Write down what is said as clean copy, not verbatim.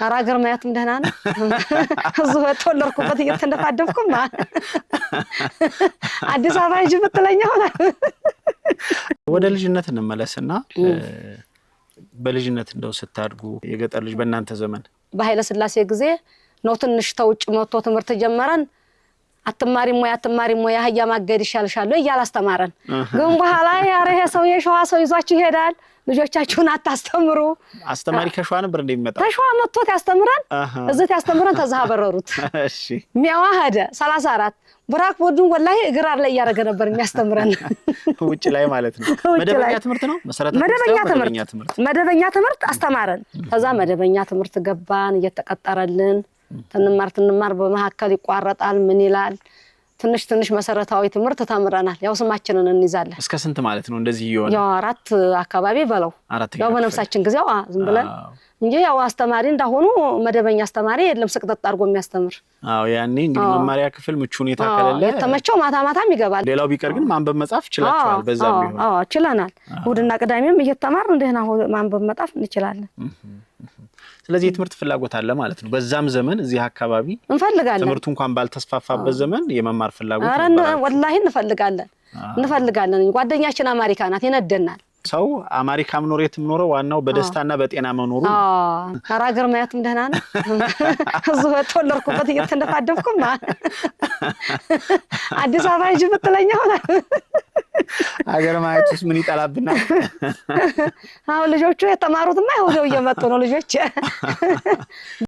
አራገር ማየትም ደህና ነው እዚሁ ተወለድኩበት እየተነፋደፍኩማ አዲስ አበባ ሂጅ ብትለኝ ሆነ ወደ ልጅነት እንመለስና በልጅነት እንደው ስታድጉ የገጠር ልጅ በእናንተ ዘመን በኃይለ ሥላሴ ጊዜ ነው ትንሽ ተውጭ መጥቶ ትምህርት ጀመረን አትማሪም ወይ አህያ ማገድ ይሻልሻል እያለ አስተማረን ግን በኋላ ያረህ ሰው የሸዋ ሰው ይዟችሁ ይሄዳል ልጆቻችሁን አታስተምሩ አስተማሪ ከሸዋ ነበር እንደሚመጣው ከሸዋ መጥቶ ያስተምራን እዚህ ያስተምራን ተዛህ በረሩት እሺ ሚያዋ ሄደ 34 ብራክ ቦዱን ወላሂ እግራር ላይ ያረገ ነበር የሚያስተምረን ውጭ ላይ ማለት ነው መደበኛ ትምህርት ነው መሰረታዊ መደበኛ ትምህርት አስተማረን ከዛ መደበኛ ትምህርት ገባን እየተቀጠረልን ተንማር በመሐከል ይቋረጣል ምን ይላል ትንሽ መሰረታዊ ትምህርት ተምረናል ያው ስማችንን እንይዛለን እስከ ስንት ማለት ነው እንደዚህ ይሆናል ያው 4 አካባቢ በለው ያው በነፍሳችን ጊዜው ዝም ብለን እንጂ ያው አስተማሪ እንዳሆኑ መደበኛ አስተማሪ የለም ስቅጥጥ አድርጎ የሚያስተምር አዎ ያኔ እንግዲህ መማሪያ ክፍል ምቹ ሁኔታ ከሌለ የተመቸው ማታም ይገባል ሌላው ቢቀር ግን ማንበብ መጻፍ ይችላልዋል በዛም ቢሆን አዎ ይችላልናል እሁድና ቅዳሜም እየተማርን እንደና ማንበብ መጻፍ እንችላለን ስለዚህ የትምህርት ፍላጎት አለ ማለት ነው በዛም ዘመን እዚህ አካባቢ እንፈልጋለን ትምህርቱ እንኳን ባልተስፋፋበት ዘመን የመማር ፍላጎት ወላሂ እንፈልጋለን ጓደኛችን አሜሪካ ናት ይነደናል ሰው አሜሪካም ኖሬትም ኖሮ ዋናው በደስታና በጤና መኖሩ አራገር ማየትም ደህና ነው እዚሁ ተወለድኩበት እየተነፋደፍኩማ አዲስ አበባ ሂጅ ብትለኝ ሆነ አገር ማየትስ ምን ይጣላብናል አሁን ልጆቹ የተማሩትማ ይኸው እየመጡ ነው ልጆች